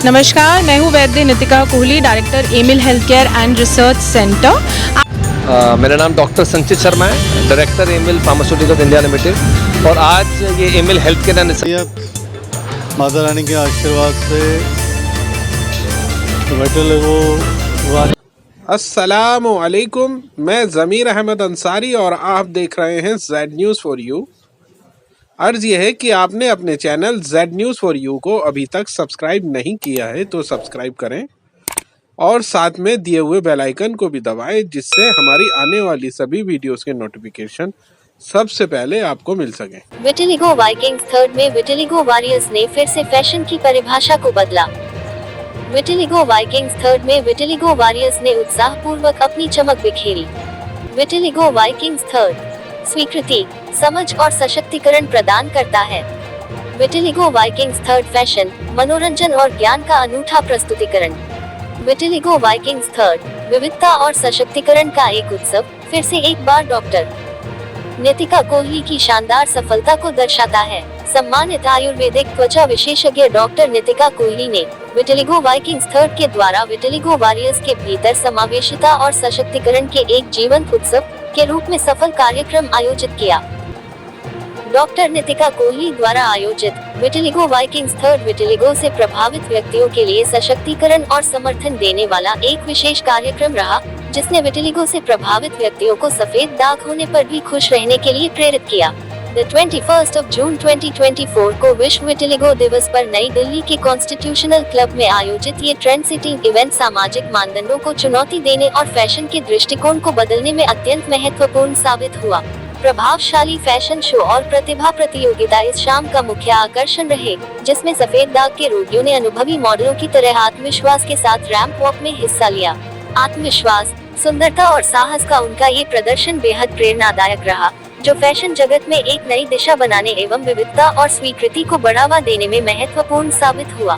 नमस्कार, मैं हूँ Vaidya Nitika Kohli, director Emil health care and research centre. मेरा नाम डॉक्टर संचित शर्मा है, director Emil pharmaceuticals India limited. और आज ये Emil health care and Mata Rani के आशीर्वाद से विटिलिगो। अस्सलामु अलैकुम, मैं ज़मीर अहमद अंसारी और आप देख रहे हैं जेड न्यूज़ फॉर यू। अर्ज़ यह है कि आपने अपने channel Z news for you को अभी तक सब्सक्राइब नहीं किया है तो सब्सक्राइब करें और साथ में दिए हुए बेल आइकन को भी दबाएं, जिससे हमारी आने वाली सभी वीडियोस के नोटिफिकेशन सबसे पहले आपको मिल सके। विटिलिगो वाइकिंग्स थर्ड में विटिलिगो वॉरियर्स ने फिर से फैशन की परिभाषा को बदला। विटिलिगो वाइकिंग्स थर्ड में विटिलिगो वॉरियर्स ने उत्साहपूर्वक अपनी चमक बिखेरी। विटिलिगो वाइकिंग्स थर्ड स्वीकृति, समझ और सशक्तिकरण प्रदान करता है। विटिलिगो वाइकिंग्स थर्ड फैशन, मनोरंजन और ज्ञान का अनूठा प्रस्तुतिकरण। विटिलिगो वाइकिंग्स थर्ड विविधता और सशक्तिकरण का एक उत्सव फिर से एक बार डॉक्टर नितिका कोहली की शानदार सफलता को दर्शाता है। सम्मानित आयुर्वेदिक त्वचा विशेषज्ञ डॉक्टर नितिका कोहली ने विटिलिगो वाइकिंग्स थर्ड के द्वारा विटिलिगो वॉरियर्स के भीतर समावेशिता और सशक्तिकरण के एक जीवंत उत्सव के रूप में सफल कार्यक्रम आयोजित किया। डॉक्टर नितिका कोहली द्वारा आयोजित विटिलिगो वाइकिंग्स थर्ड विटिलिगो से प्रभावित व्यक्तियों के लिए सशक्तिकरण और समर्थन देने वाला एक विशेष कार्यक्रम रहा, जिसने विटिलिगो से प्रभावित व्यक्तियों को सफेद दाग होने पर भी खुश रहने के लिए प्रेरित किया। 21 जून 2024 को विश्व विटिलिगो दिवस पर नई दिल्ली के कॉन्स्टिट्यूशनल क्लब में आयोजित ये ट्रेंड सेटिंग इवेंट सामाजिक मानदंडों को चुनौती देने और फैशन के दृष्टिकोण को बदलने में अत्यंत महत्वपूर्ण साबित हुआ। प्रभावशाली फैशन शो और प्रतिभा प्रतियोगिता इस शाम का मुख्य आकर्षण रहे, जिसमें सफेद दाग के रोगियों ने अनुभवी मॉडलों की तरह आत्मविश्वास के साथ रैंप वॉक में हिस्सा लिया। आत्मविश्वास, सुंदरता और साहस का उनका ये प्रदर्शन बेहद प्रेरणादायक रहा, जो फैशन जगत में एक नई दिशा बनाने एवं विविधता और स्वीकृति को बढ़ावा देने में महत्वपूर्ण साबित हुआ।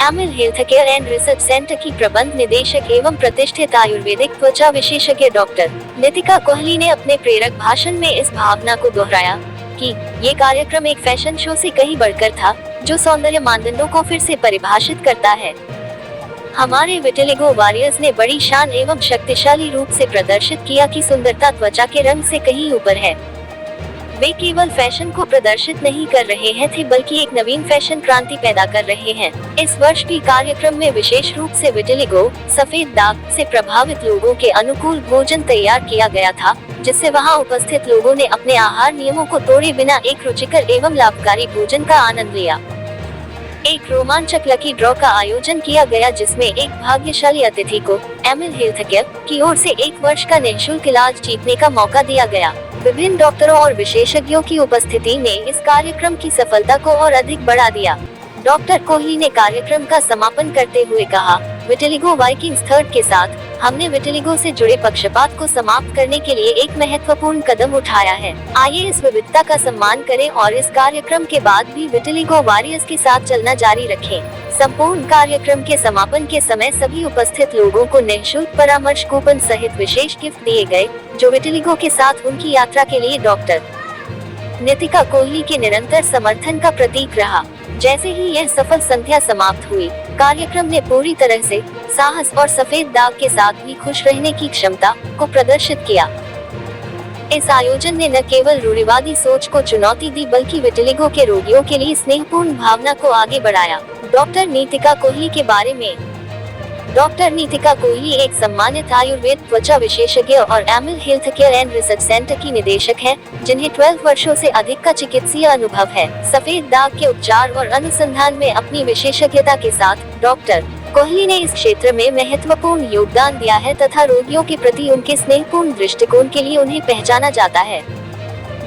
Emil health care and research centre की प्रबंध निदेशक एवं प्रतिष्ठित आयुर्वेदिक त्वचा विशेषज्ञ डॉक्टर नितिका कोहली ने अपने प्रेरक भाषण में इस भावना को दोहराया कि ये कार्यक्रम एक फैशन शो से कहीं बढ़कर था, जो सौंदर्य मानदंडों को फिर से परिभाषित करता है। हमारे विटिलिगो वॉरियर्स ने बड़ी शान एवं शक्तिशाली रूप से प्रदर्शित किया कि सुंदरता त्वचा के रंग से कहीं ऊपर है। वे केवल फैशन को प्रदर्शित नहीं कर रहे हैं थे, बल्कि एक नवीन फैशन क्रांति पैदा कर रहे हैं। इस वर्ष भी कार्यक्रम में विशेष रूप से विटिलिगो सफेद दाग से प्रभावित लोगों के अनुकूल भोजन तैयार किया गया था, जिससे वहां उपस्थित लोगों ने अपने आहार नियमों को तोड़े बिना एक रुचिकर एवं लाभकारी भोजन का आनंद लिया। एक रोमांचक लकी ड्रॉ का आयोजन किया गया, जिसमें एक भाग्यशाली अतिथि को एमिल हेल्थ केयर की ओर से 1 वर्ष का निःशुल्क इलाज जीतने का मौका दिया गया। विभिन्न डॉक्टरों और विशेषज्ञों की उपस्थिति ने इस कार्यक्रम की सफलता को और अधिक बढ़ा दिया। डॉक्टर कोहली ने कार्यक्रम का समापन करते हुए कहा, विटिलिगो वाइकिंग्स थर्ड के साथ हमने विटिलिगो से जुड़े पक्षपात को समाप्त करने के लिए एक महत्वपूर्ण कदम उठाया है। आइए इस विविधता का सम्मान करें और इस कार्यक्रम के बाद भी विटिलिगो वॉरियर्स के साथ चलना जारी रखें। संपूर्ण कार्यक्रम के समापन के समय सभी उपस्थित लोगों को निःशुल्क परामर्श कूपन सहित विशेष गिफ्ट दिए गए, जो विटिलिगो के साथ उनकी यात्रा के लिए डॉक्टर नितिका कोहली के निरंतर समर्थन का प्रतीक रहा। जैसे ही यह सफल संध्या समाप्त हुई, कार्यक्रम ने पूरी तरह से साहस और सफेद दाग के साथ भी खुश रहने की क्षमता को प्रदर्शित किया। इस आयोजन ने न केवल रूढ़िवादी सोच को चुनौती दी, बल्कि विटिलिगो के रोगियों के लिए स्नेहपूर्ण भावना को आगे बढ़ाया। डॉक्टर नितिका कोहली के बारे में। डॉक्टर नितिका कोहली एक सम्मानित आयुर्वेद त्वचा विशेषज्ञ और Emil health care and research centre की निदेशक हैं, जिन्हें 12 वर्षों से अधिक का चिकित्सीय अनुभव है। सफेद दाग के उपचार और अनुसंधान में अपनी विशेषज्ञता के साथ डॉक्टर कोहली ने इस क्षेत्र में महत्वपूर्ण योगदान दिया है तथा रोगियों के प्रति उनके स्नेहपूर्ण दृष्टिकोण के लिए उन्हें पहचाना जाता है।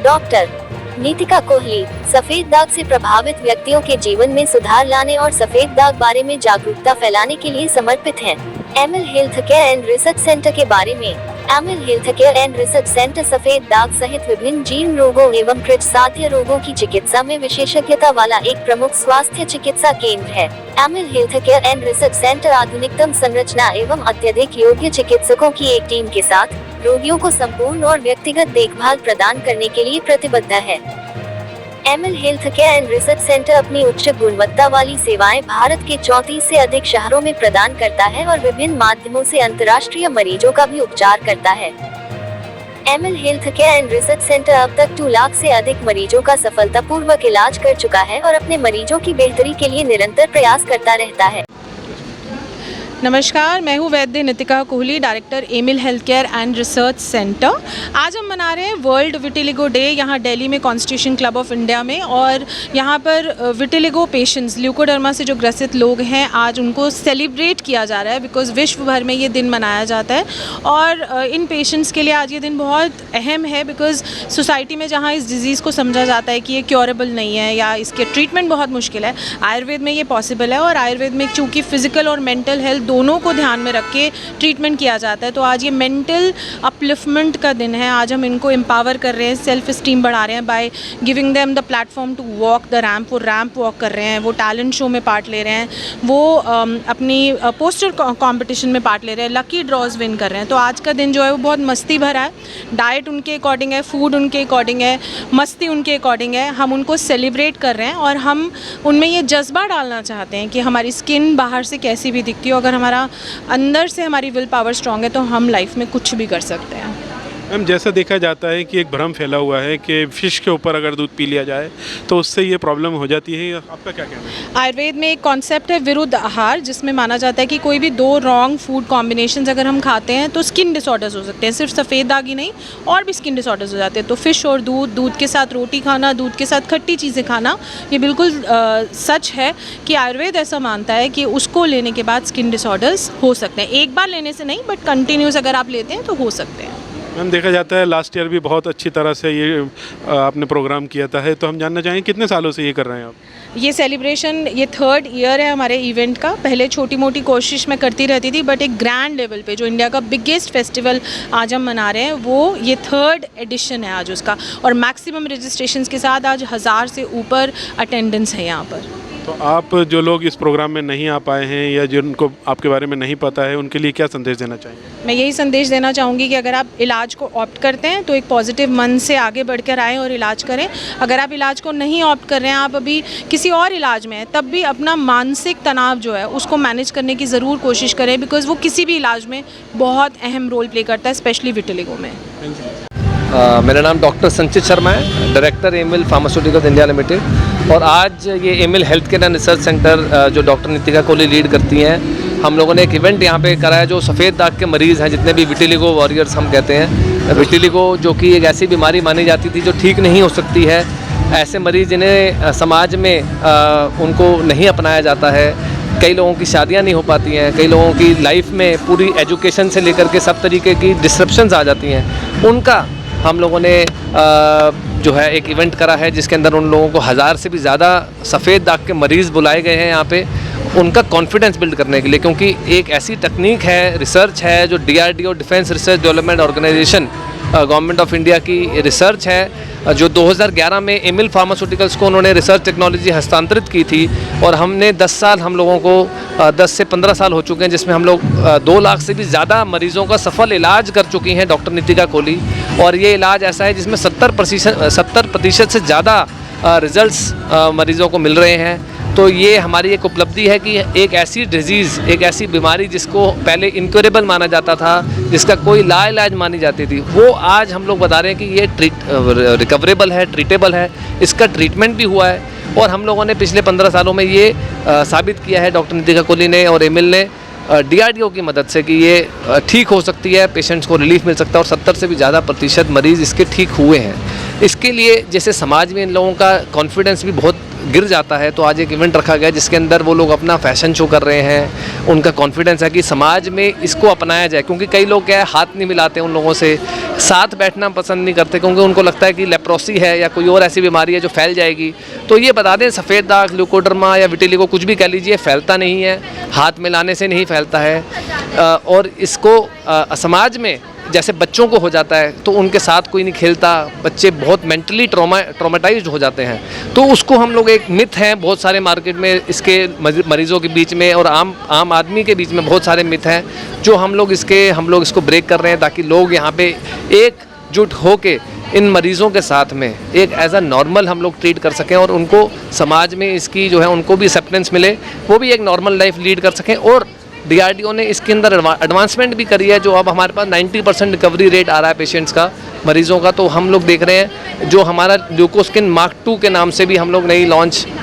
डॉक्टर नितिका कोहली सफेद दाग से प्रभावित व्यक्तियों के जीवन में सुधार लाने और सफेद दाग बारे में जागरूकता फैलाने के लिए समर्पित हैं। Emil health care and research centre के बारे में। Emil health care and research centre सफेद दाग सहित विभिन्न जीर्ण रोगों एवं कृच साध्य रोगों की चिकित्सा में विशेषज्ञता वाला एक प्रमुख स्वास्थ्य चिकित्सा केंद्र है। Emil health care and research centre आधुनिकतम संरचना एवं अत्यधिक योग्य चिकित्सकों की एक टीम के साथ रोगियों को संपूर्ण और व्यक्तिगत देखभाल प्रदान करने के लिए प्रतिबद्ध है। Emil health care and research centre अपनी उच्च गुणवत्ता वाली सेवाएं भारत के 34 से अधिक शहरों में प्रदान करता है और विभिन्न माध्यमों से अंतर्राष्ट्रीय मरीजों का भी उपचार करता है। Emil health care and research centre अब तक 2 लाख से अधिक मरीजों का सफलतापूर्वक इलाज कर चुका है और अपने मरीजों की बेहतरी के लिए निरंतर प्रयास करता रहता है। नमस्कार, मैं हूँ Vaidya Nitika Kohli, director Emil health care and research centre. आज हम मना रहे हैं वर्ल्ड विटिलिगो डे यहाँ दिल्ली में कॉन्स्टिट्यूशन क्लब ऑफ इंडिया में। और यहाँ पर विटिलिगो पेशेंट्स, ल्यूकोडर्मा से जो ग्रसित लोग हैं, आज उनको सेलिब्रेट किया जा रहा है बिकॉज़ विश्व भर में ये दिन मनाया जाता है। और इन पेशेंट्स के लिए आज ये दिन बहुत अहम है बिकॉज़ सोसाइटी में जहाँ इस डिज़ीज़ को समझा जाता है कि ये क्योरेबल नहीं है या इसके ट्रीटमेंट बहुत मुश्किल है, आयुर्वेद में ये पॉसिबल है। और आयुर्वेद में चूँकि फ़िज़िकल और मेंटल हेल्थ दोनों को ध्यान में रख के ट्रीटमेंट किया जाता है, तो आज ये मेंटल अपलिफ्टमेंट का दिन है। आज हम इनको एम्पावर कर रहे हैं, सेल्फ इस्टीम बढ़ा रहे हैं by giving them the platform to walk the ramp. वो रैम्प वॉक कर रहे हैं, वो टैलेंट शो में पार्ट ले रहे हैं, वो अपनी पोस्टर कॉम्पिटिशन में पार्ट ले रहे हैं, लकी ड्रॉज विन कर रहे हैं। तो आज का दिन जो है वो बहुत मस्ती भरा है। डाइट उनके अकॉर्डिंग है, फूड उनके अकॉर्डिंग है, मस्ती उनके अकॉर्डिंग है। हम उनको सेलिब्रेट कर रहे हैं और हम उनमें ये जज्बा डालना चाहते हैं कि हमारी स्किन बाहर से कैसी भी दिखती हो, अगर हमारा अंदर से हमारी विल पावर स्ट्रांग है तो हम लाइफ में कुछ भी कर सकते हैं। मैम, जैसा देखा जाता है कि एक भ्रम फैला हुआ है कि फ़िश के ऊपर अगर दूध पी लिया जाए तो उससे ये प्रॉब्लम हो जाती है, आपका क्या कहना है? आयुर्वेद में एक कॉन्सेप्ट है विरुद्ध आहार, जिसमें माना जाता है कि कोई भी 2 रॉन्ग फूड कॉम्बिनेशंस अगर हम खाते हैं तो स्किन डिसऑर्डर्स हो सकते हैं। सिर्फ सफ़ेद दाग ही नहीं, और भी स्किन डिसऑर्डर्स हो जाते हैं। तो फ़िश और दूध, दूध के साथ रोटी खाना, दूध के साथ खट्टी चीज़ें खाना, ये बिल्कुल सच है कि आयुर्वेद ऐसा मानता है कि उसको लेने के बाद स्किन डिसऑर्डर्स हो सकते हैं। एक बार लेने से नहीं, बट कंटिन्यूस अगर आप लेते हैं तो हो सकते हैं। मैम, देखा जाता है लास्ट ईयर भी बहुत अच्छी तरह से ये आपने प्रोग्राम किया था, तो हम जानना चाहेंगे कितने सालों से ये कर रहे हैं आप? ये सेलिब्रेशन ये 3rd ईयर है हमारे इवेंट का। पहले छोटी मोटी कोशिश मैं करती रहती थी, बट एक ग्रैंड लेवल पे जो इंडिया का बिगेस्ट फेस्टिवल आज हम मना रहे हैं, वो ये 3rd एडिशन है आज उसका। और मैक्सिमम रजिस्ट्रेशंस के साथ आज 1000 से ऊपर अटेंडेंस है यहाँ पर। तो आप जो लोग इस प्रोग्राम में नहीं आ पाए हैं या जिनको आपके बारे में नहीं पता है, उनके लिए क्या संदेश देना चाहिए? मैं यही संदेश देना चाहूँगी कि अगर आप इलाज को ऑप्ट करते हैं तो एक पॉजिटिव मन से आगे बढ़कर आएँ और इलाज करें। अगर आप इलाज को नहीं ऑप्ट कर रहे हैं, आप अभी किसी और इलाज में हैं, तब भी अपना मानसिक तनाव जो है उसको मैनेज करने की ज़रूर कोशिश करें, बिकॉज़ वो किसी भी इलाज में बहुत अहम रोल प्ले करता है, स्पेशली विटिलिगो में। मेरा नाम डॉक्टर संचित शर्मा है, director Emil pharmaceuticals India limited. और आज ये Emil health care and research centre जो डॉक्टर नितिका कोहली लीड करती हैं, हम लोगों ने एक इवेंट यहाँ पे करा है। जो सफ़ेद दाग के मरीज़ हैं, जितने भी विटिलिगो वॉरियर्स हम कहते हैं, विटिलिगो जो कि एक ऐसी बीमारी मानी जाती थी जो ठीक नहीं हो सकती है, ऐसे मरीज़ जिन्हें समाज में उनको नहीं अपनाया जाता है। कई लोगों की शादियां नहीं हो पाती हैं, कई लोगों की लाइफ में पूरी एजुकेशन से लेकर के सब तरीके की डिस्ट्रप्शंस आ जाती हैं। उनका हम लोगों ने जो है एक इवेंट करा है, जिसके अंदर उन लोगों को 1000 से भी ज़्यादा सफ़ेद दाग के मरीज़ बुलाए गए हैं यहाँ पे, उनका कॉन्फिडेंस बिल्ड करने के लिए। क्योंकि एक ऐसी टेक्निक है, रिसर्च है, जो DRDO defence research development organisation government of India की रिसर्च है, जो 2011 में एमिल फार्मास्यूटिकल्स को उन्होंने रिसर्च टेक्नोलॉजी हस्तांतरित की थी। और हमने 10 साल, हम लोगों को 10 से 15 साल हो चुके हैं, जिसमें हम लोग 2 लाख से भी ज़्यादा मरीज़ों का सफल इलाज कर चुकी हैं डॉक्टर नितिका कोहली। और ये इलाज ऐसा है जिसमें 70% से ज़्यादा रिजल्ट्स मरीज़ों को मिल रहे हैं। तो ये हमारी एक उपलब्धि है कि एक ऐसी डिजीज़, एक ऐसी बीमारी जिसको पहले इनक्योरेबल माना जाता था, जिसका कोई लाइलाज मानी जाती थी, वो आज हम लोग बता रहे हैं कि ये रिकवरेबल है, ट्रीटेबल है, इसका ट्रीटमेंट भी हुआ है। और हम लोगों ने पिछले 15 सालों में ये साबित किया है, डॉक्टर नितिका कोहली ने और एमिल ने DRDO की मदद से, कि ये ठीक हो सकती है, पेशेंट्स को रिलीफ मिल सकता है। और 70 से भी ज़्यादा प्रतिशत मरीज़ इसके ठीक हुए हैं। इसके लिए जैसे समाज में इन लोगों का कॉन्फिडेंस भी बहुत गिर जाता है, तो आज एक इवेंट रखा गया जिसके अंदर वो लोग अपना फैशन शो कर रहे हैं। उनका कॉन्फिडेंस है कि समाज में इसको अपनाया जाए, क्योंकि कई लोग क्या है, हाथ नहीं मिलाते उन लोगों से, साथ बैठना पसंद नहीं करते, क्योंकि उनको लगता है कि लेप्रोसी है या कोई और ऐसी बीमारी है जो फैल जाएगी। तो ये बता दें, सफ़ेद दाग, ल्यूकोडर्मा या विटिलिगो, कुछ भी कह लीजिए, फैलता नहीं है, हाथ मिलाने से नहीं फैलता है। और इसको समाज में जैसे बच्चों को हो जाता है तो उनके साथ कोई नहीं खेलता, बच्चे बहुत मेंटली ट्रॉमेटाइज्ड हो जाते हैं। तो उसको हम लोग, एक मिथ है बहुत सारे मार्केट में इसके मरीजों के बीच में और आम आदमी के बीच में बहुत सारे मिथ हैं, जो हम लोग इसको ब्रेक कर रहे हैं, ताकि लोग यहाँ पे एकजुट होके इन मरीज़ों के साथ में एक एज अ नॉर्मल हम लोग ट्रीट कर सकें और उनको समाज में इसकी जो है उनको भी एक्सेप्टेंस मिले, वो भी एक नॉर्मल लाइफ लीड कर सकें। और DRDO ने इसके अंदर एडवांसमेंट भी करी है, जो अब हमारे पास 90% रिकवरी रेट आ रहा है पेशेंट्स का, मरीज़ों का। तो हम लोग देख रहे हैं जो हमारा ल्यूकोस्किन मार्क 2 के नाम से भी हम लोग नई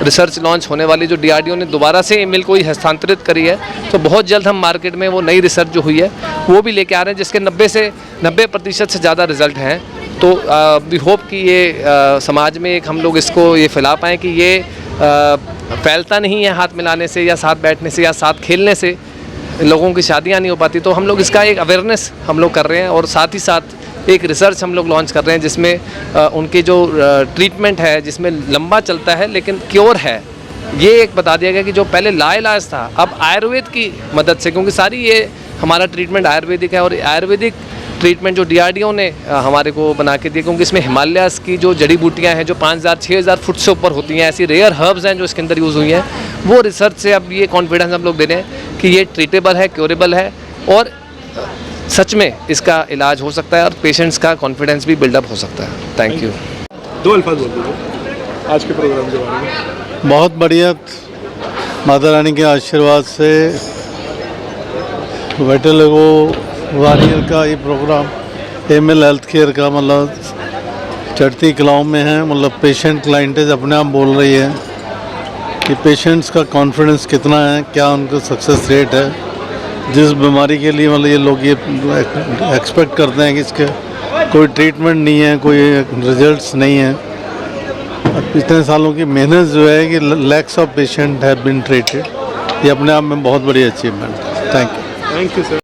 रिसर्च लॉन्च होने वाली, जो DRDO ने दोबारा से एमिल को ही हस्तांतरित करी है। तो बहुत जल्द हम मार्केट में वो नई रिसर्च जो हुई है वो भी लेके आ रहे हैं, जिसके 90% से ज़्यादा रिजल्ट हैं। तो वी होप कि ये समाज में एक हम लोग इसको ये फैला पाएँ कि ये फैलता नहीं है हाथ मिलाने से या साथ बैठने से या साथ खेलने से, लोगों की शादियां नहीं हो पाती। तो हम लोग इसका एक अवेयरनेस हम लोग कर रहे हैं और साथ ही साथ एक रिसर्च हम लोग लॉन्च कर रहे हैं जिसमें उनके जो ट्रीटमेंट है, जिसमें लंबा चलता है लेकिन क्योर है, ये एक बता दिया गया कि जो पहले लाइलाज था अब आयुर्वेद की मदद से, क्योंकि सारी ये हमारा ट्रीटमेंट आयुर्वेदिक है और आयुर्वेदिक ट्रीटमेंट जो DRDO ने हमारे को बना के दिया, क्योंकि इसमें हिमालयाज़ की जो जड़ी बूटियां हैं जो 5000-6000 फुट से ऊपर होती हैं, ऐसी रेयर हर्ब्स हैं जो इसके अंदर यूज़ हुई हैं, वो रिसर्च से अब ये कॉन्फिडेंस हम लोग दे रहे हैं कि ये ट्रीटेबल है, क्योरेबल है और सच में इसका इलाज हो सकता है और पेशेंट्स का कॉन्फिडेंस भी बिल्डअप हो सकता है। Thank you. 2 अल्फाज बोल दीजिए आज के प्रोग्राम के बारे में। बहुत बढ़िया, माता रानी के आशीर्वाद से विटिलिगो वारियर का ये प्रोग्राम एमिल हेल्थ केयर का मतलब चढ़ती कलाओं में है। मतलब पेशेंट क्लाइंटेज अपने आप बोल रही है कि पेशेंट्स का कॉन्फिडेंस कितना है, क्या उनका सक्सेस रेट है। जिस बीमारी के लिए मतलब ये लोग ये एक्सपेक्ट करते हैं कि इसके कोई ट्रीटमेंट नहीं है, कोई रिजल्ट्स नहीं है, इतने सालों की मेहनत जो है कि lakhs of patient have been treated, ये अपने आप में बहुत बड़ी अचीवमेंट है। Thank you. Thank you sir.